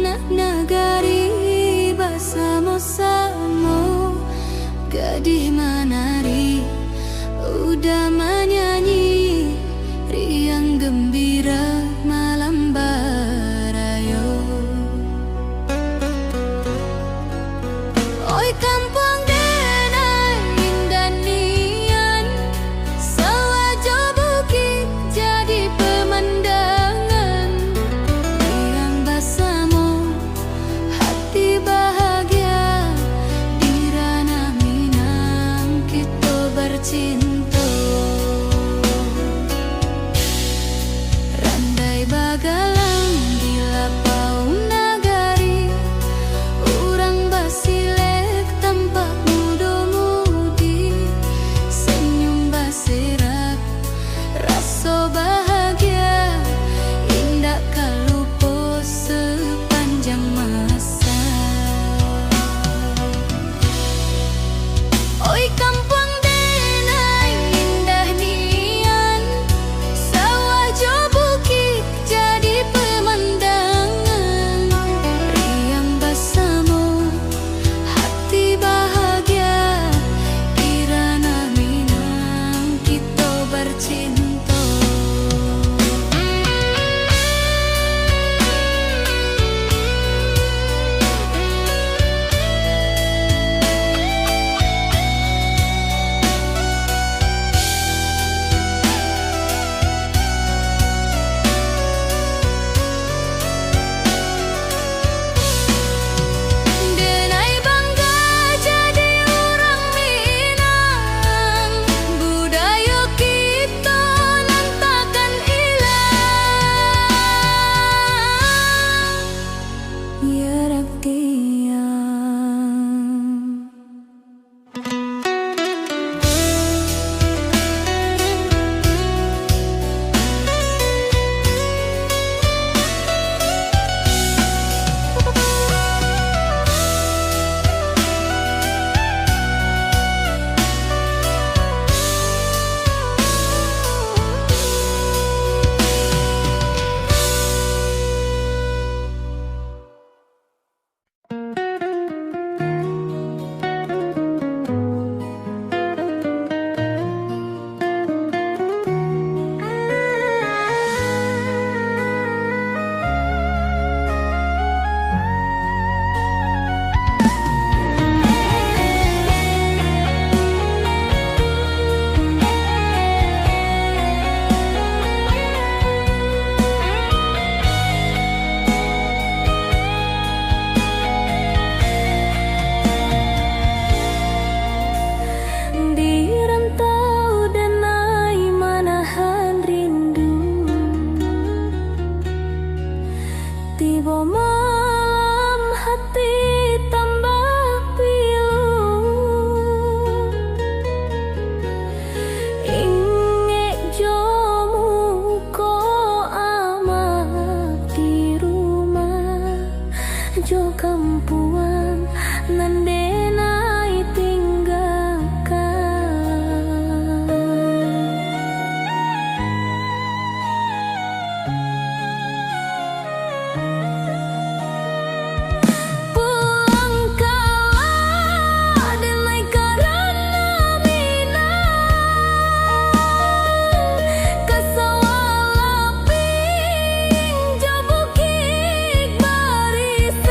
nagari bersama-sama, gadis menari, udah menyanyi, riang gembira malam barayo. Oi kampung denai indah nian, sawajo bukit jadi pemandangan, riang bersama hati bahagia di ranah Minang kita bercinta. Randai bagalang di lapau nagari, urang basilek tampak muda-mudi, senyum basirak rasa bahagia indah kalupa sepanjang masa. Oi kampung denai indah nian, sawajo bukit jadi pemandangan, riang bersama hati bahagia di ranah Minang kita bercinta. Denai bangga jadi orang Minang, budaya kita nan takkan hilang. Ya Raktiang. Di rantau denai manahan rindu, tiba malam hati tambah pilu, ingek jomu ko amat di rumah jo kampuan nan denai tinggalkan. Pulang kala denai karana Minang, kasawalaping jo bukit barisan.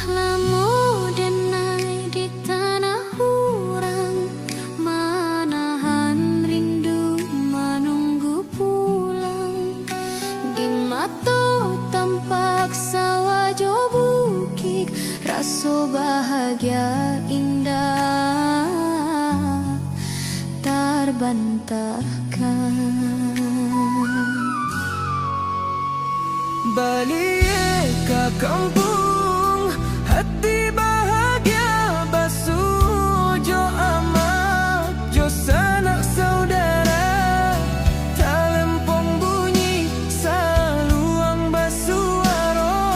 lamu denai di tanah hurang, manahan rindu menunggu pulang. Di mata tampak sawah jo bukit, rasa bahagia indah terbantahkan. Balik ke kampung, hati bahagia basuh jo amat, jo sanak saudara. Talempong bunyi saluang basuaro,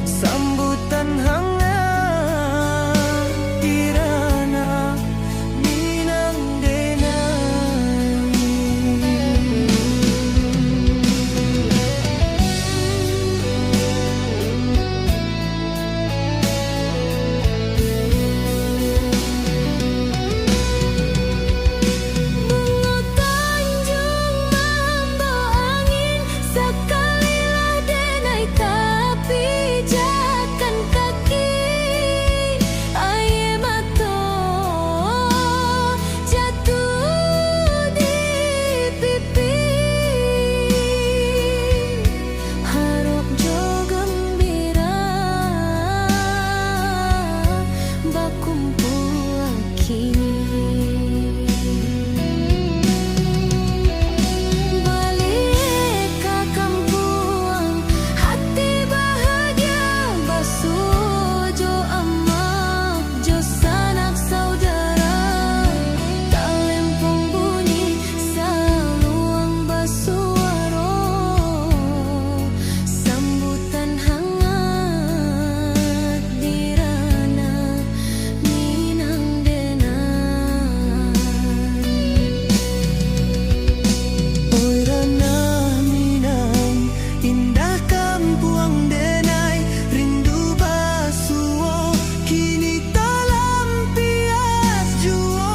sambutan hangat kirana minang denai. Bunga Tanjung membawa angin, sekalilah denai tapi jakan kaki. Air mata jatuh di pipi, harap jo gembira bakumpul kini. Balik ke kampung, hati bahagia basuh jo amak, jo sanak saudara. Talempong bunyi saluang basuaro, sambutan hangat dirana minang denai. Oi rana minang, indah kampung denai, rindu basuo kini talampias juo.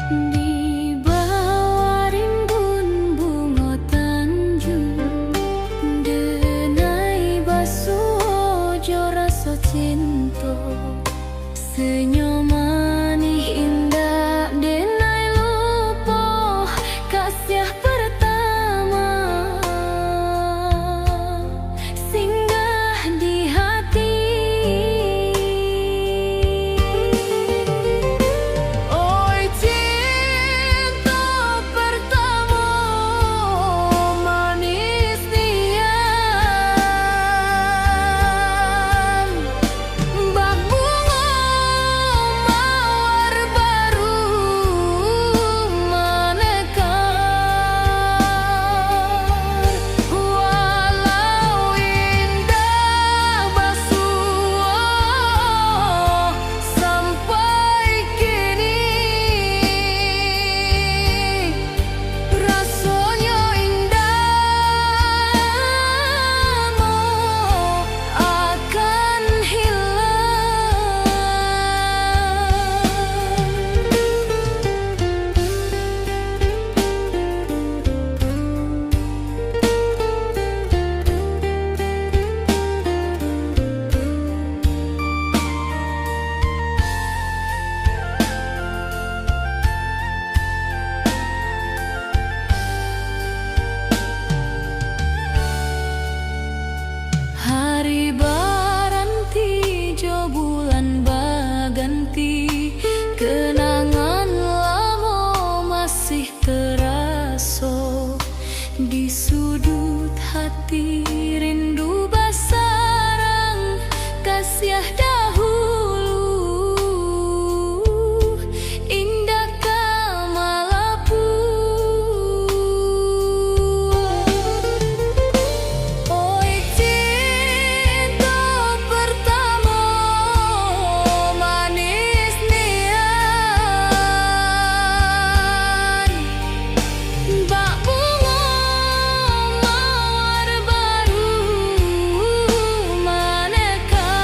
Di bawah rimbun bunga Tanjung, denai basuh jo rasa cinta. Senyum manis indah denai lupa kasih pertama, singgah di hati. Oi cinta pertama manis nian, bak bunga mawar baru maneka. raso di sudut hati, rindu basarang kasih dahulu indah kamalapu. Oi cinta pertama manis nian, bak bunga mawar baru menekan.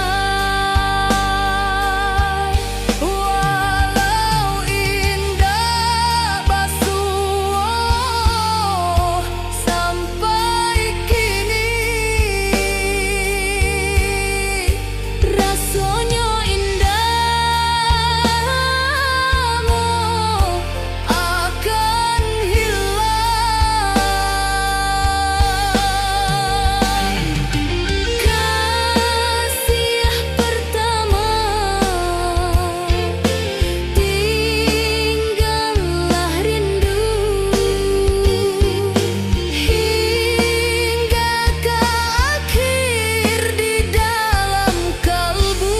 Walau indah basuh sampai kini, rasanya indahmu akan hilang. Kasih pertama tinggallah rindu hingga ke akhir di dalam kalbu.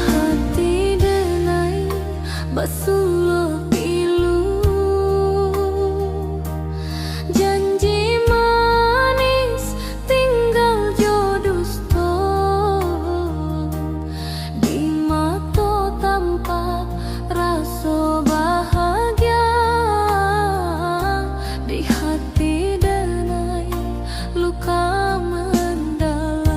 Hati denai basuh pilu, janji manis tinggal jodosto di mata tampak rasa bahagia, di hati denai luka mendalam.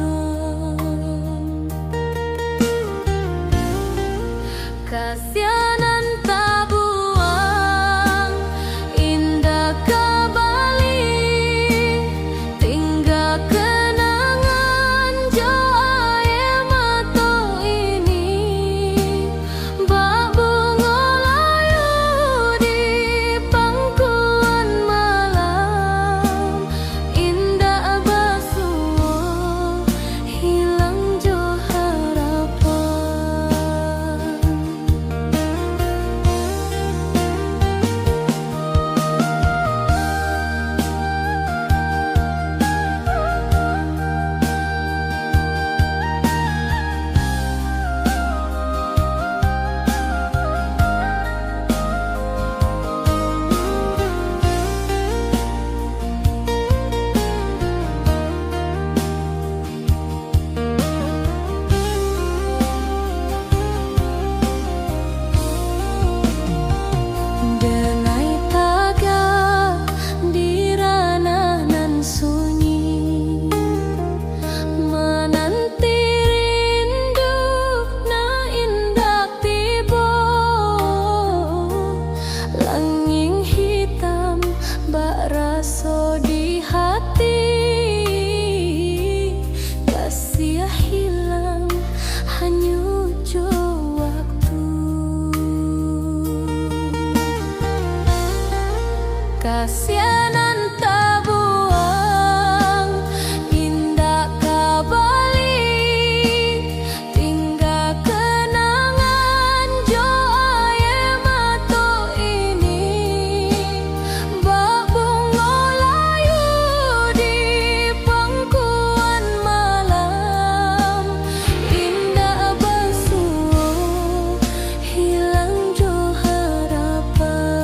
Kasianan tak buang indah kembali, tinggal kenangan jo air mata ini, bak bunga layu di pangkuan malam, indah basuh hilang jo harapan. Denai tagak di ranah nan sunyi, menanti rindu na indah tiba, langing hitam bak raso di hati, kasih hilang hanyut jo waktu. Kasianan tak buang indah kembali, tinggal kenangan jo air mata ini, bak bunga layu di pangkuan malam, indah basuh hilang jo harapan.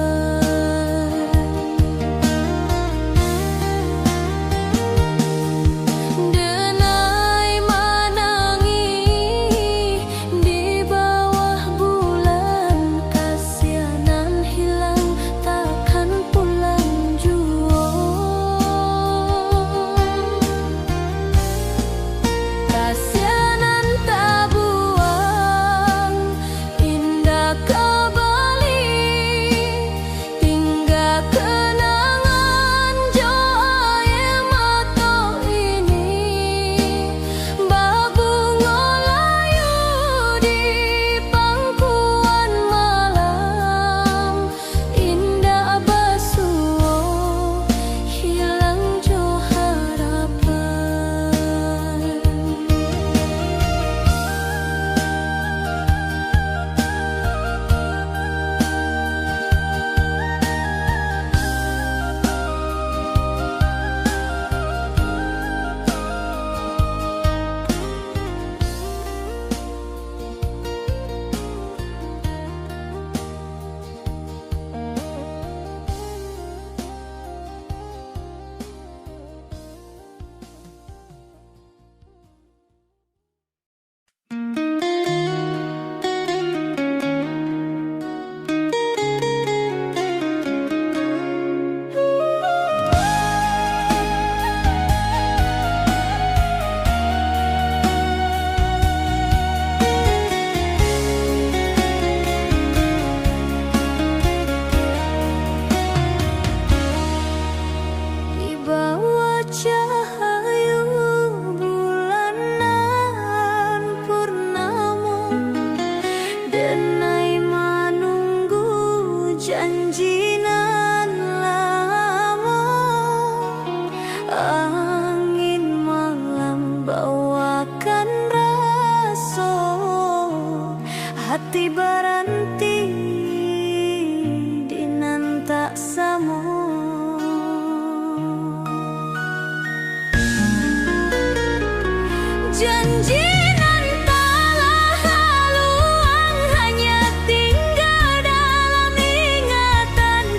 janji nan lama, angin malam bawakan rasa, hati berhenti di nan tak samo. Janji nan telah haluan hanya tinggal dalam ingatan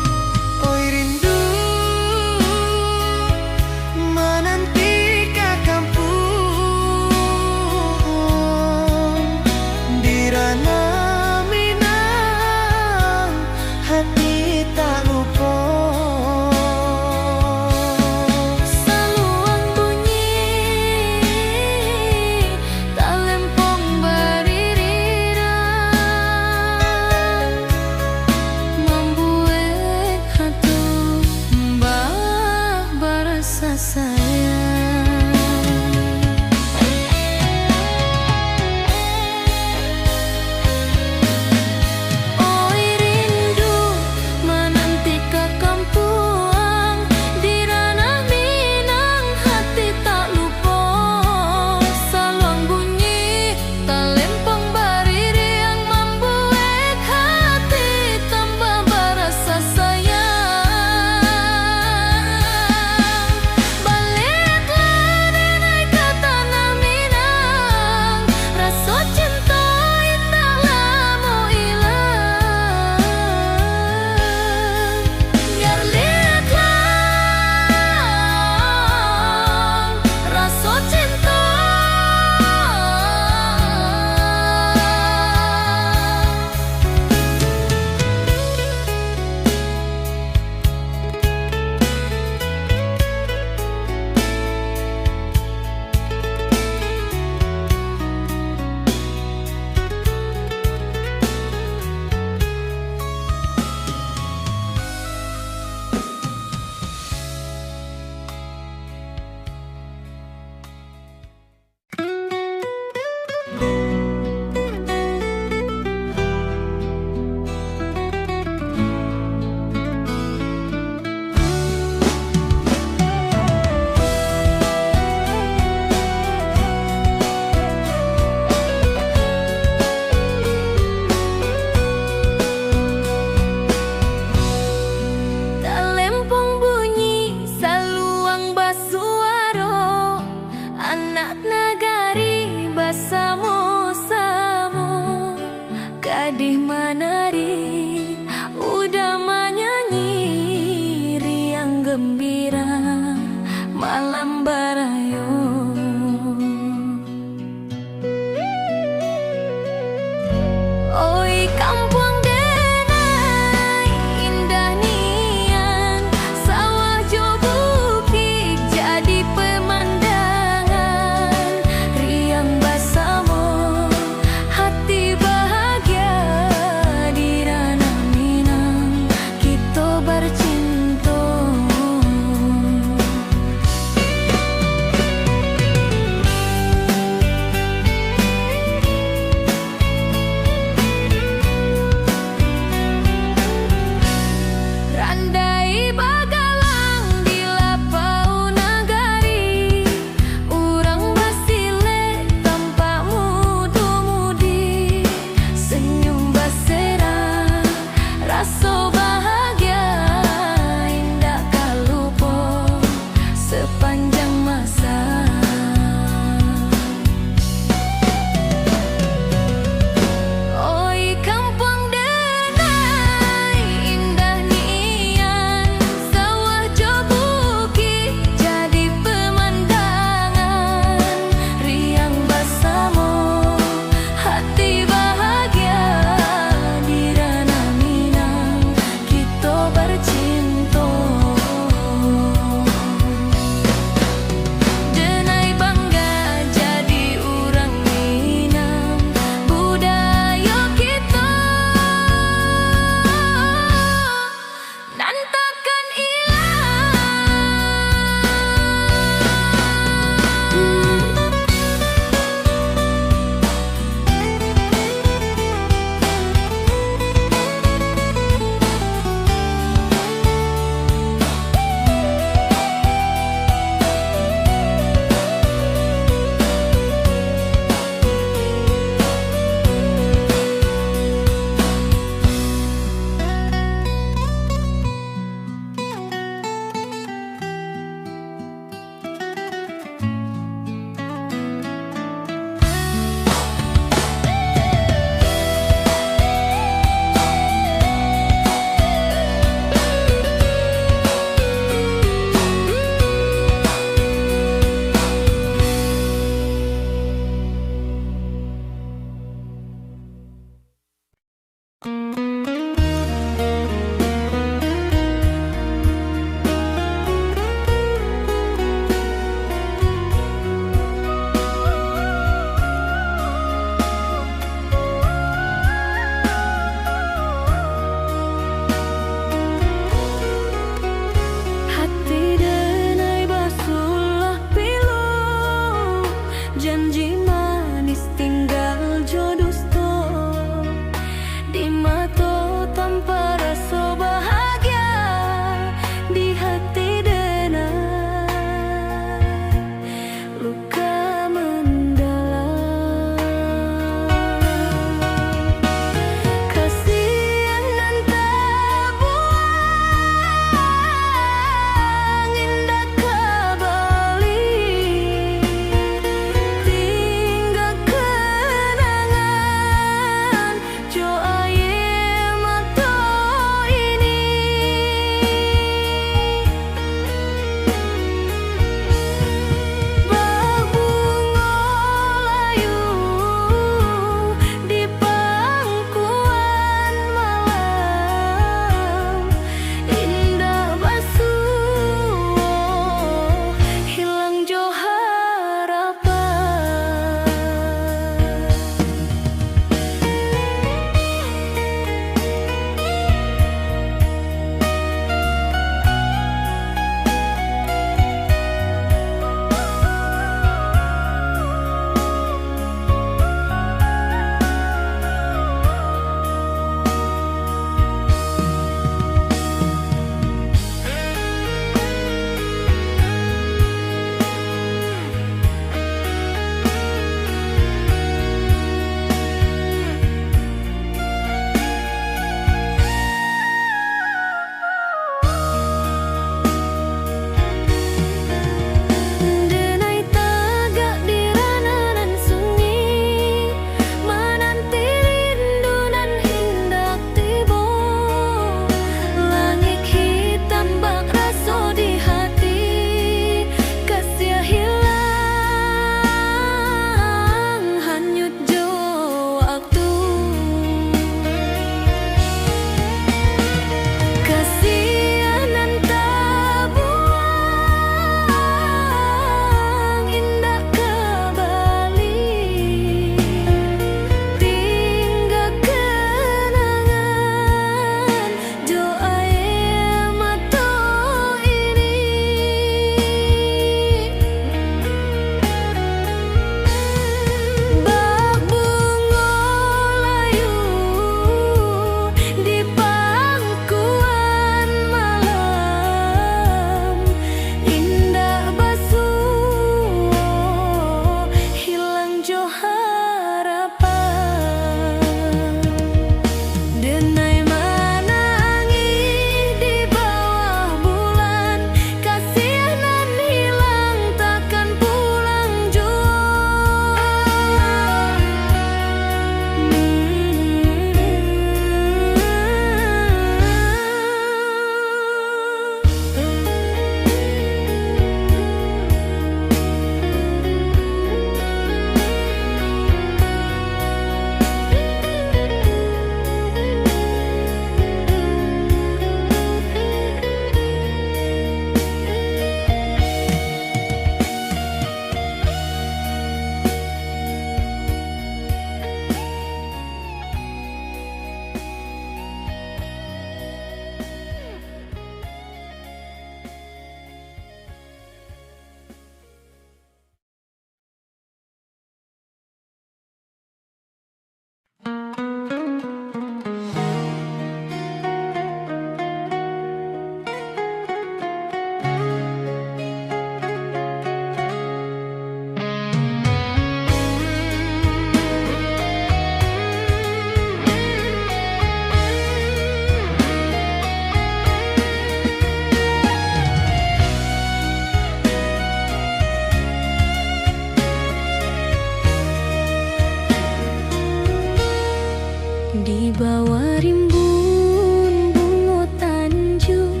Di bawah rimbun bunga tanjung,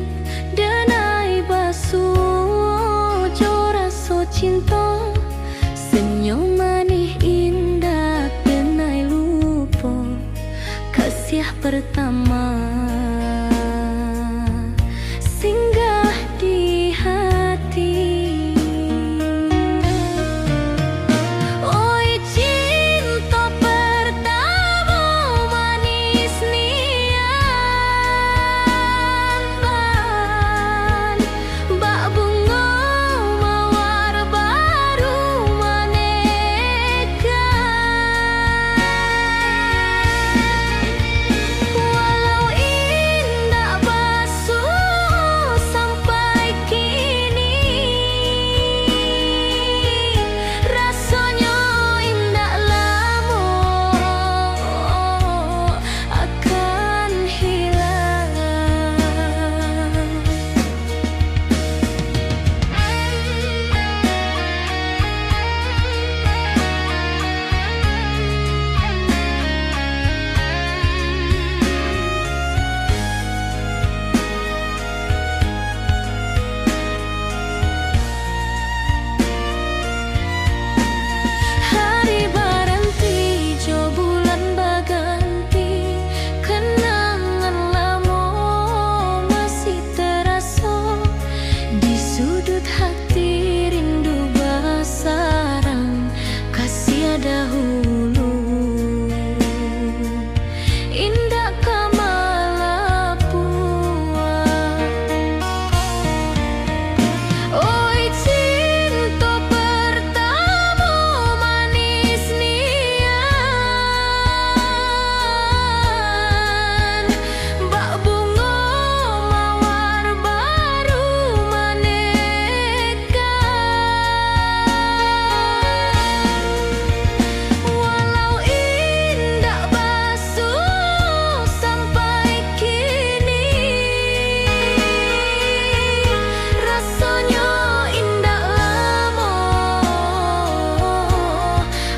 danai basuh joraso cinta, senyum manis indah denai lupa kasih pertama singgah di hati. Oi cinta pertama manis nian ban, bak bunga mawar baru manekan. Walau indah basuh sampai kini, rasanya indah lama akan hilang. Hari baranti, jo bulan baganti, kenangan lama masih terasa di sudut hati, rindu basarang kasih dahulu. Indah kamalapua. Oi cinta pertama manis nian, bak bunga mawar baru manekan. Walau indah basuh sampai kini, rasanya indah lama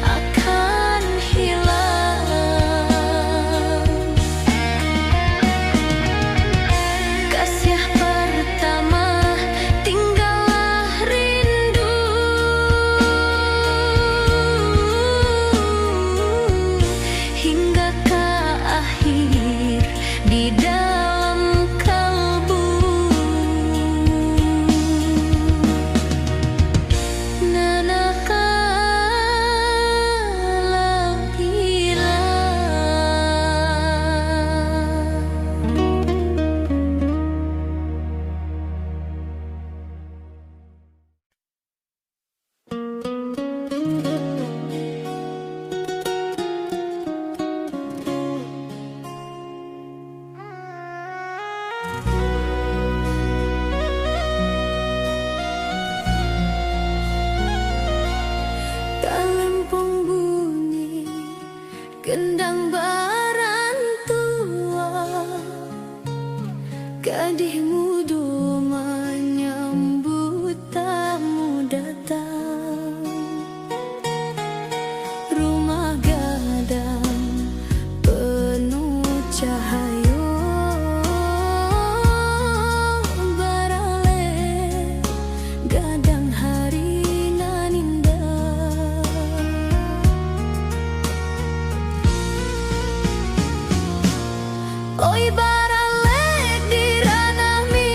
akan hilang. Kasih pertama tinggallah rindu, hingga ke akhir di dalam kalbu. Nanakalang hilang. Talempong bunyi gendang barantua, gadih muda menyambut tamu datang. Rumah gadang penuh cahaya, barale gadang hari nan indah. Oi baralek di ranah mi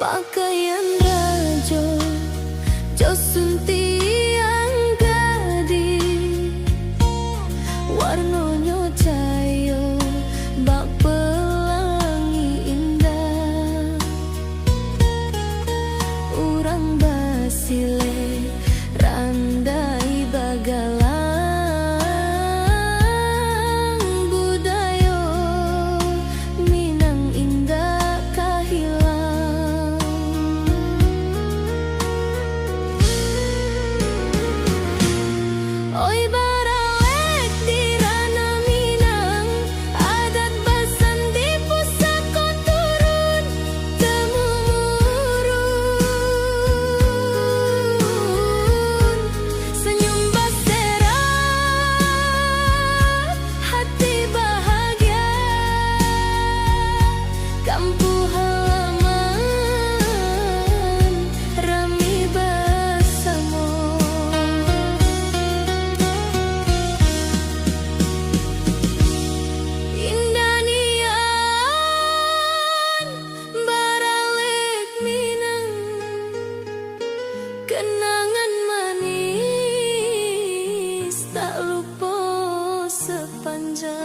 pakaian rajo josunti yang gadi warnanya cayo bak pelangi indah urang basile randai bagalang budayo minang indah kahilang oi baralek di rana minang adat basan di pusako turun temurun senyum basera hati bahagia kampung halaman rami bersama indah nian baralek minang kenangan manis tak lupa sepanjang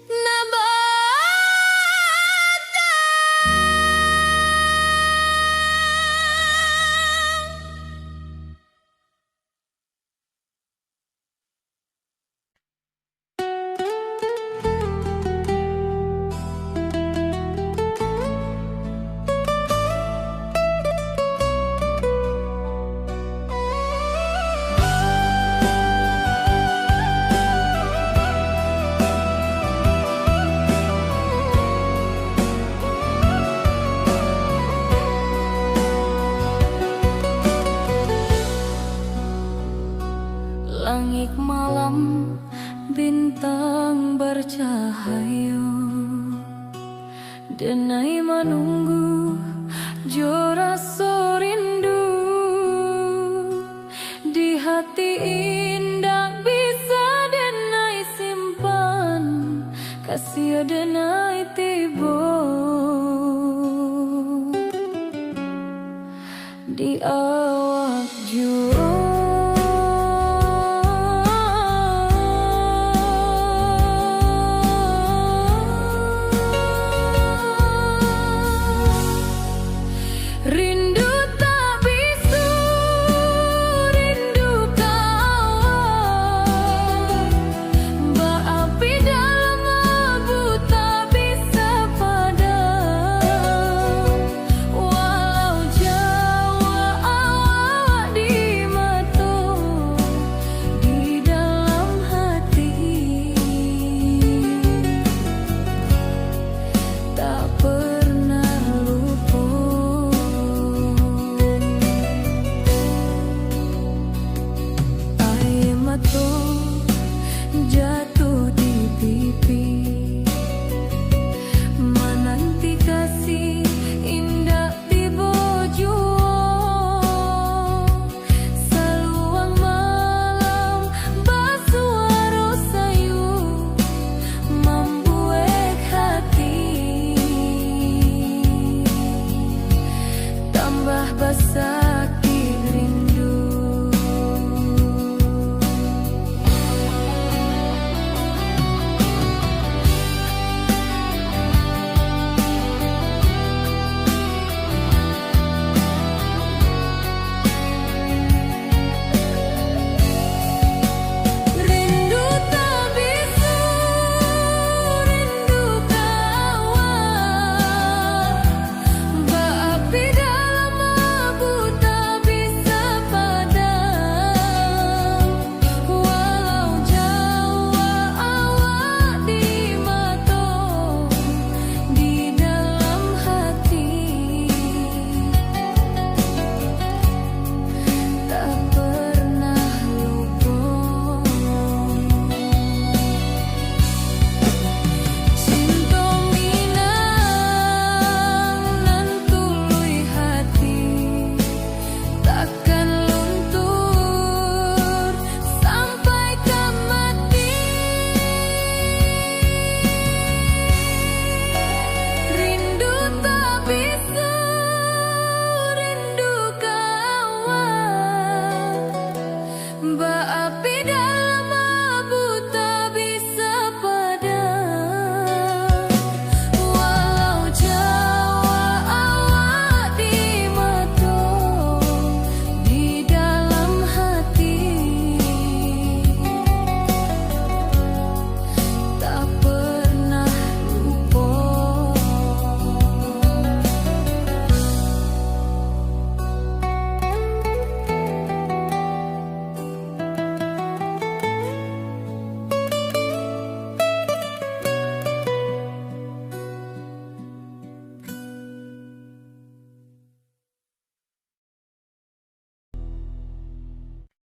Nabata langit malam bintang bercahaya denai menunggu jo rasa rindu di hati indah bisa denai simpan kasih denai tiba